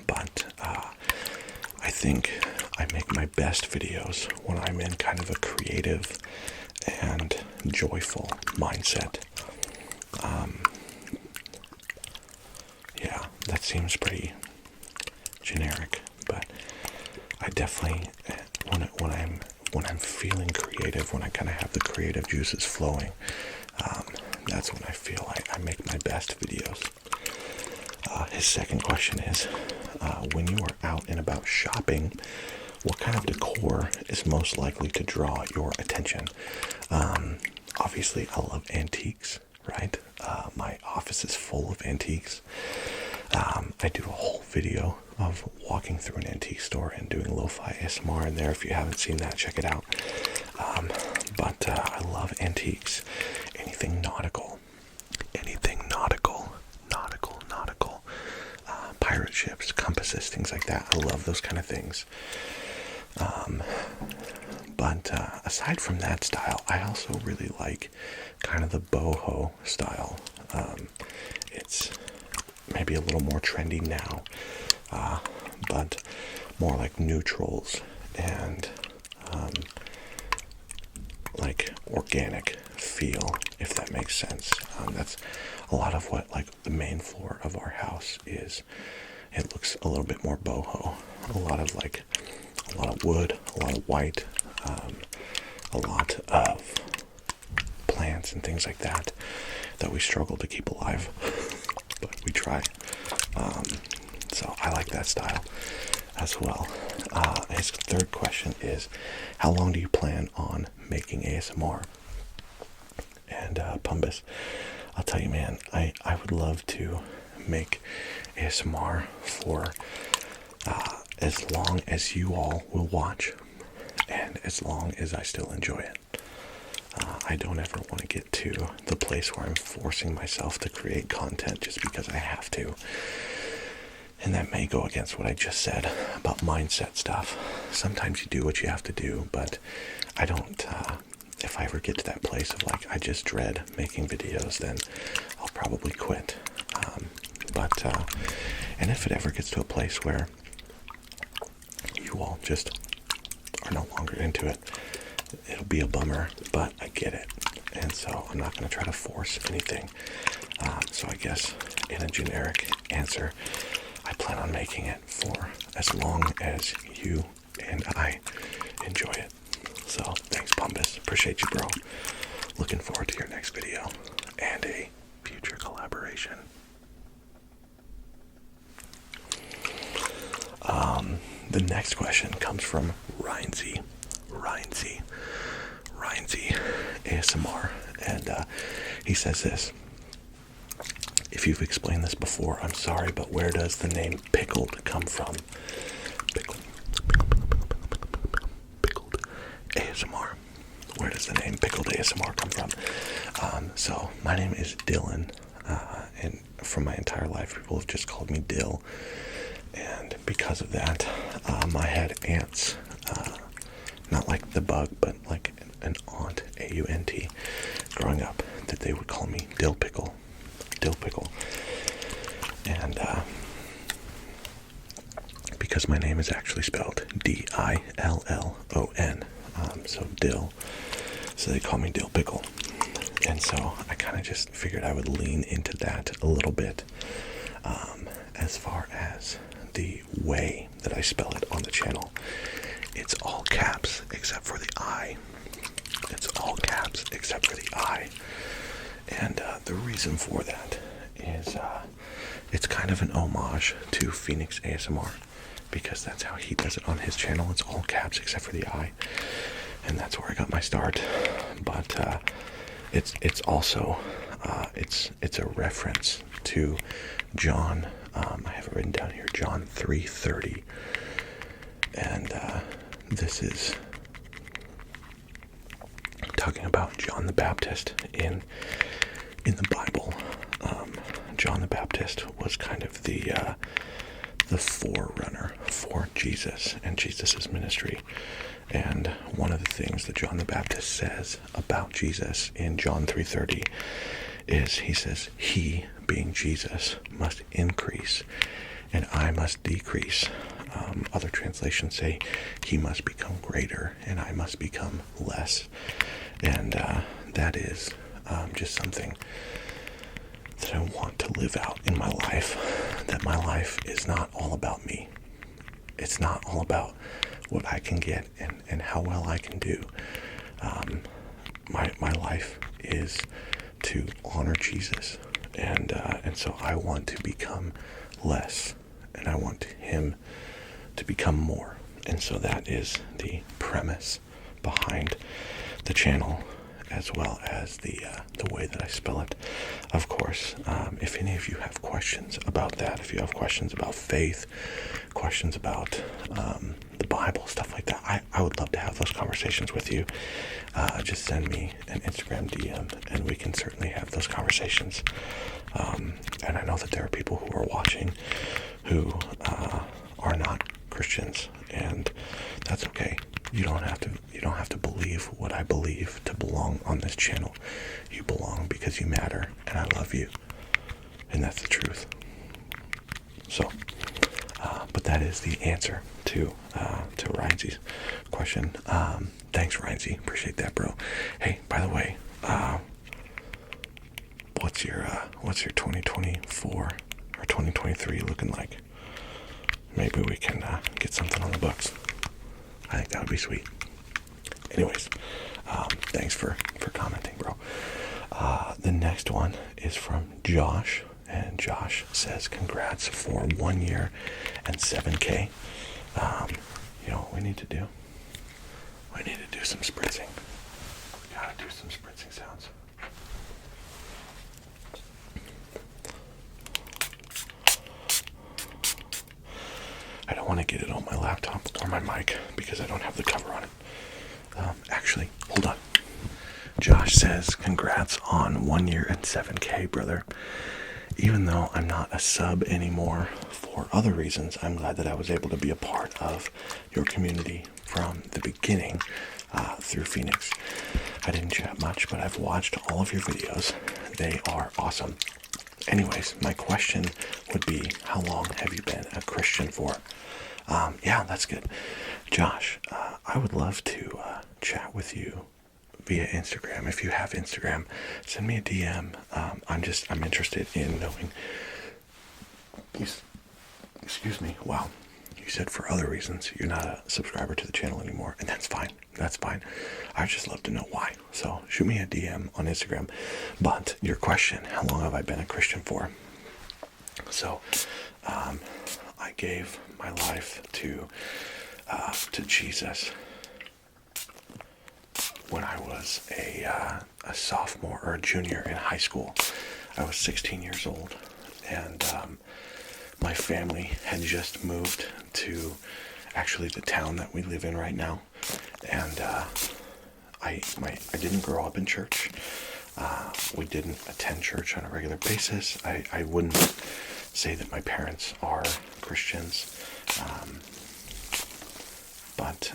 But I think I make my best videos when I'm in kind of a creative and joyful mindset. Yeah, that seems pretty generic, but I definitely, when I'm feeling creative, when I kind of have the creative juices flowing, that's when I feel like I make my best videos. His second question is, when you are out and about shopping, what kind of decor is most likely to draw your attention? Obviously, I love antiques, right? My office is full of antiques. I do a whole video of walking through an antique store and doing lo-fi ASMR in there. If you haven't seen that, check it out. But I love antiques, anything nautical, pirate ships, compasses, things like that. I love those kind of things. But aside from that style, I also really like kind of the boho style. It's maybe a little more trendy now, but more like neutrals and like organic feel, if that makes sense. That's a lot of what like the main floor of our house is. It looks a little bit more boho, a lot of wood, a lot of white, a lot of plants and things like that we struggle to keep alive, but we try. So I like that style as well. His third question is, how long do you plan on making ASMR? And Pumbus, I'll tell you, man, I would love to make ASMR for as long as you all will watch, and as long as I still enjoy it. I don't ever want to get to the place where I'm forcing myself to create content just because I have to. And that may go against what I just said about mindset stuff. Sometimes you do what you have to do, but I don't, if I ever get to that place of like, I just dread making videos, then I'll probably quit. And if it ever gets to a place where you all just are no longer into it, it'll be a bummer, but I get it. And so I'm not going to try to force anything. So I guess in a generic answer, I plan on making it for as long as you and I enjoy it. So thanks, Pumbus. Appreciate you, bro. Looking forward to your next video and a future collaboration. The next question comes from Rhinesy ASMR, and he says this: if you've explained this before, I'm sorry, but where does the name PiCKLED come from? PiCKLED ASMR. Where does the name PiCKLED ASMR come from? So my name is Dylan, and for my entire life, people have just called me Dill. And because of that, I had aunts, not like the bug, but like an aunt, A-U-N-T, growing up, that they would call me Dill Pickle. And because my name is actually spelled D-I-L-L-O-N, so Dill, so they call me Dill Pickle. And so I kind of just figured I would lean into that a little bit, as far as the way that I spell it on the channel. It's all caps except for the I. It's all caps except for the I. And the reason for that is it's kind of an homage to Phoenix ASMR, because that's how he does it on his channel. It's all caps except for the I, and that's where I got my start. But it's also it's a reference to John. I have it written down here, John 3:30, and this is talking about John the Baptist in the Bible. John the Baptist was kind of the forerunner for Jesus and Jesus's ministry. And one of the things that John the Baptist says about Jesus in John 3:30 is, he says, he, being Jesus, must increase and I must decrease. Other translations say he must become greater and I must become less. And that is just something that I want to live out in my life, that my life is not all about me. It's not all about what I can get and how well I can do. My life is to honor Jesus, and so I want to become less, and I want him to become more. And so that is the premise behind the channel as well as the way that I spell it. Of course, if any of you have questions about that, if you have questions about faith, questions about the Bible, stuff like that, I would love to have those conversations with you. Just send me an Instagram DM, and we can certainly have those conversations. And I know that there are people who are watching who are not Christians, and that's okay. You don't have to believe what I believe to belong on this channel. You belong because you matter, and I love you, and that's the truth. So, but that is the answer to Ryan's question. Thanks, Ryan. Appreciate that, bro. Hey, by the way, what's your 2024 or 2023 looking like? Maybe we can get something on the books. I think that would be sweet. Anyways, thanks for commenting, bro. The next one is from Josh, and Josh says, congrats for 1 year and 7K. You know what we need to do? We need to do some spritzing. We gotta do some spritzing sounds. I don't want to get it on my laptop or my mic because I don't have the cover on it. Actually, hold on. Josh says, congrats on 1 year and 7K, brother. Even though I'm not a sub anymore for other reasons, I'm glad that I was able to be a part of your community from the beginning through Phoenix. I didn't chat much, but I've watched all of your videos. They are awesome. Anyways, my question would be, how long have you been a Christian for? Yeah, that's good. Josh, I would love to chat with you via Instagram. If you have Instagram, send me a DM. I'm interested in knowing. Excuse me. Wow. You said for other reasons you're not a subscriber to the channel anymore, and that's fine. That's fine. I'd just love to know why. So shoot me a DM on Instagram. But your question, how long have I been a Christian for? So I gave my life to Jesus when I was a sophomore or a junior in high school. I was 16 years old, and my family had just moved to actually the town that we live in right now, and I didn't grow up in church. We didn't attend church on a regular basis. I wouldn't say that my parents are Christians, but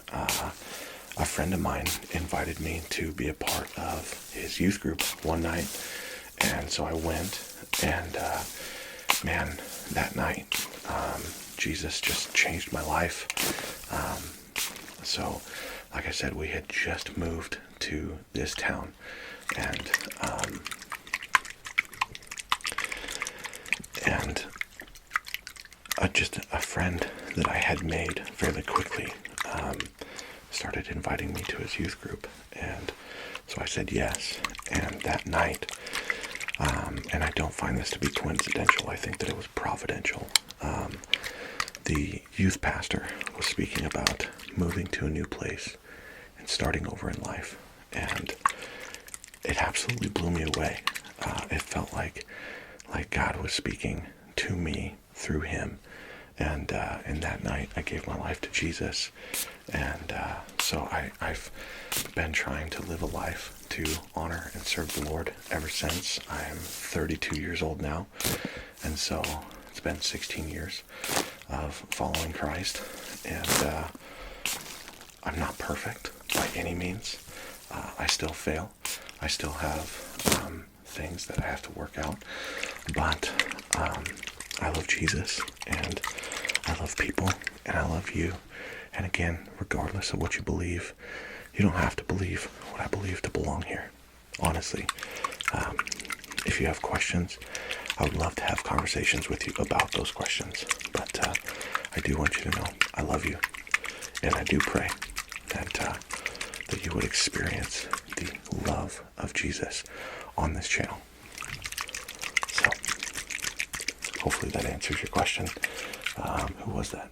a friend of mine invited me to be a part of his youth group one night, and so I went, and man, that night, Jesus just changed my life. So, like I said, we had just moved to this town, and just a friend that I had made fairly quickly started inviting me to his youth group, and so I said yes. And that night, and I don't find this to be coincidental, I think that it was providential, the youth pastor was speaking about moving to a new place and starting over in life, and it absolutely blew me away. It felt like God was speaking to me through him, and that night I gave my life to Jesus, and so I've been trying to live a life to honor and serve the Lord ever since. I am 32 years old now, and so it's been 16 years of following Christ, and I'm not perfect by any means. I still fail. I still have things that I have to work out, but I love Jesus, and I love people, and I love you. And again, regardless of what you believe, you don't have to believe what I believe to belong here. Honestly, if you have questions, I would love to have conversations with you about those questions. But I do want you to know I love you, and I do pray that you would experience the love of Jesus on this channel. So hopefully that answers your question. Who was that?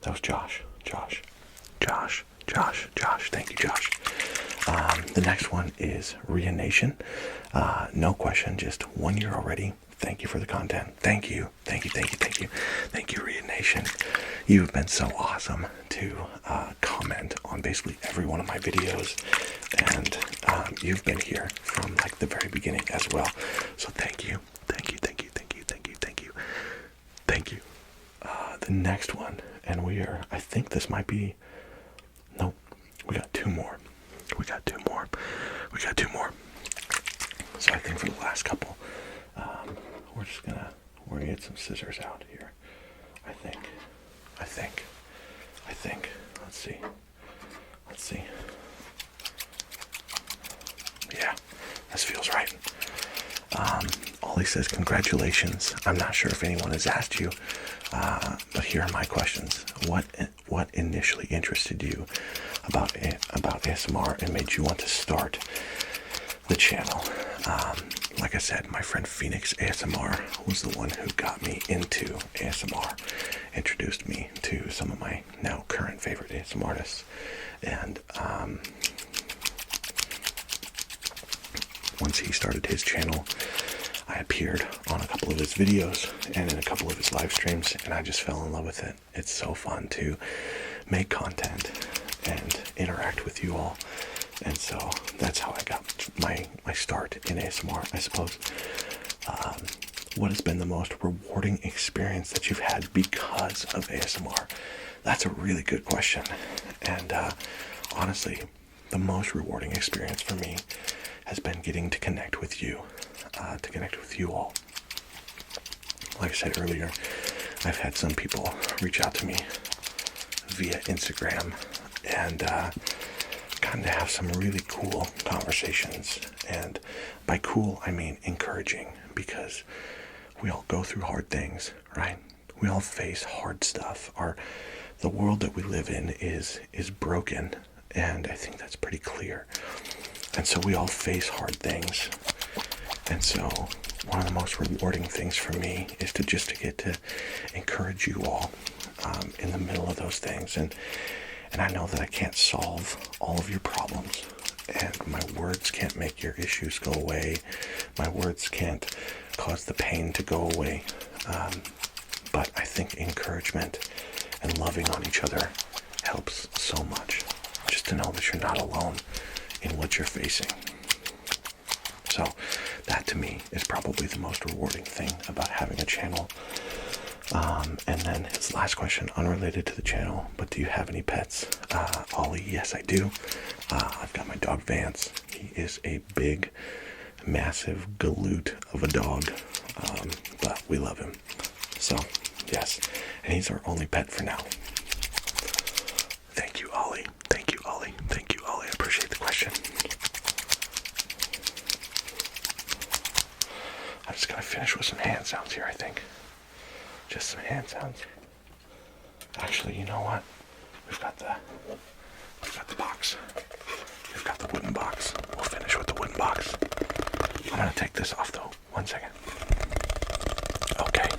That was Josh. Josh. Thank you, Josh. The next one is Rhea Nation. No question, just 1 year already. Thank you for the content. Thank you, Rhea Nation. You've been so awesome to comment on basically every one of my videos, and you've been here from like the very beginning as well. So thank you. The next one, and I think this might be, nope, we got two more. So I think for the last couple, we're gonna get some scissors out here. I think. Let's see. Yeah, this feels right. Ollie says, congratulations. I'm not sure if anyone has asked you, but here are my questions. What initially interested you about ASMR and made you want to start the channel? Like I said, my friend Phoenix ASMR was the one who got me into ASMR, introduced me to some of my now current favorite ASMR artists, and once he started his channel, I appeared on a couple of his videos and in a couple of his live streams, and I just fell in love with it. It's so fun to make content and interact with you all. And so that's how I got my start in ASMR, I suppose. What has been the most rewarding experience that you've had because of ASMR? That's a really good question. And honestly, the most rewarding experience for me has been getting to connect with you, all. Like I said earlier, I've had some people reach out to me via Instagram and gotten to have some really cool conversations. And by cool, I mean encouraging, because we all go through hard things, right? We all face hard stuff. The world that we live in is broken, and I think that's pretty clear. And so we all face hard things. And so one of the most rewarding things for me is to get to encourage you all in the middle of those things. And I know that I can't solve all of your problems, and my words can't make your issues go away. My words can't cause the pain to go away. But I think encouragement and loving on each other helps so much. Just to know that you're not alone in what you're facing. So that to me is probably the most rewarding thing about having a channel. And then his last question, unrelated to the channel, but do you have any pets? Ollie, yes I do. I've got my dog Vance. He is a big, massive galoot of a dog, but we love him. So yes, and he's our only pet for now. Thank you, Ollie. I appreciate the question. I just gotta finish with some hand sounds here, I think. Just some hand sounds. Actually, you know what? We've got the box. We've got the wooden box. We'll finish with the wooden box. I'm gonna take this off though. 1 second. Okay.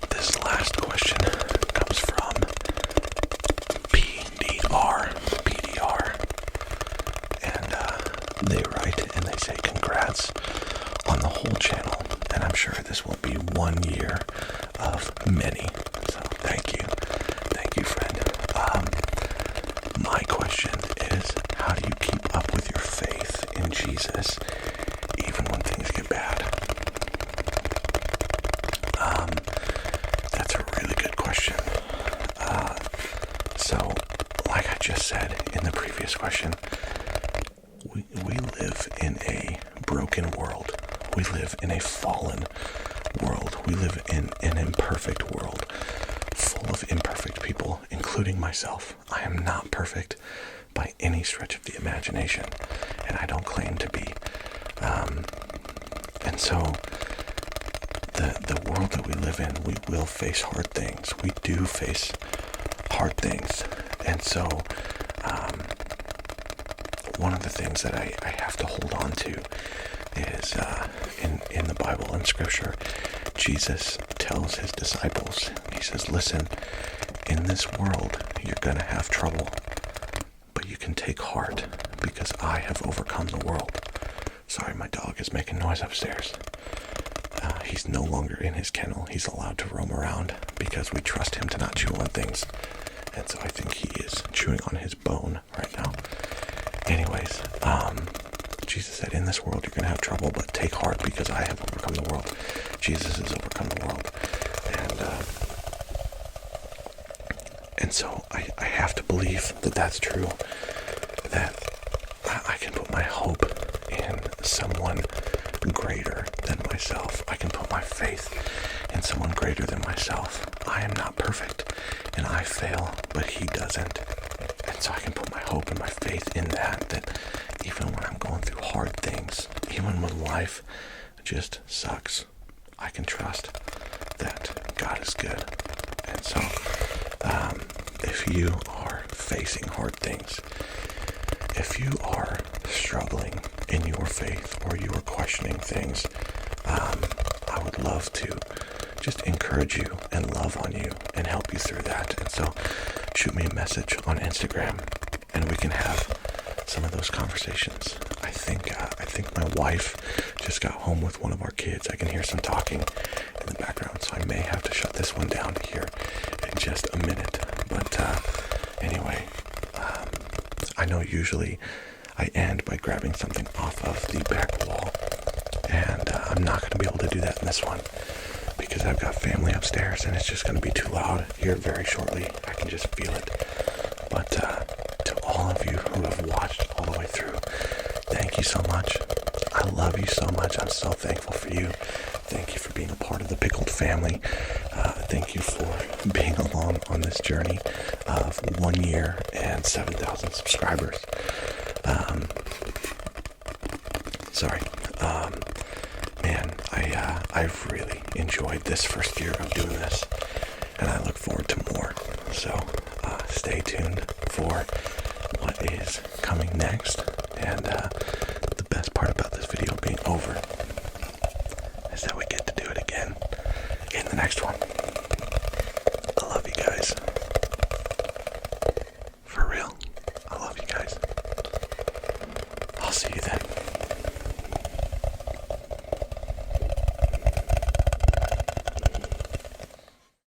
This last question comes from PDR. And they write and they say congrats on the whole channel. And I'm sure this will be 1 year of many. So thank you, friend. My question is, how do you keep up with your faith in Jesus even when things get bad? That's a really good question. So like I just said in the previous question, we live in a broken world. We live in a fallen world. We live in an imperfect world, full of imperfect people, including myself. I am not perfect by any stretch of the imagination, and I don't claim to be. And so the world that we live in, we will face hard things. We do face hard things. And so one of the things that I have to hold on to is in the Bible and Scripture, Jesus tells his disciples, he says, listen, in this world you're going to have trouble, but you can take heart because I have overcome the world. Sorry, my dog is making noise upstairs. He's no longer in his kennel. He's allowed to roam around because we trust him to not chew on things. And so I think he is chewing on his bone right now. Anyways, Jesus said, in this world you're going to have trouble, but take heart because I have overcome the world. Jesus has overcome the world. And so I have to believe that that's true, that I can put my hope in someone greater than myself. I can put my faith in someone greater than myself. I am not perfect, and I fail, but he doesn't. And so I can put my hope and my faith in that even when I'm going through hard things, even when life just sucks, I can trust that God is good. And so, if you are facing hard things, if you are struggling in your faith or you are questioning things, I would love to just encourage you and love on you and help you through that. And so shoot me a message on Instagram and we can have some of those conversations. I think my wife just got home with one of our kids. I can hear some talking in the background, so I may have to shut this one down here in just a minute. But anyway, I know usually I end by grabbing something off of the back wall, and I'm not going to be able to do that in this one because I've got family upstairs and it's just going to be too loud here very shortly. I can just feel it. But to all of you who have watched all the way through, thank you so much. I love you so much. I'm so thankful for you. Thank you for being a part of the Pickled family. Thank you for being along on this journey of 1 year and 7,000 subscribers. Man, I've really enjoyed this first year of doing this, and I look forward to more. So stay tuned for what is coming next. And the best part about this video being over is that we get to do it again in the next one. I love you guys.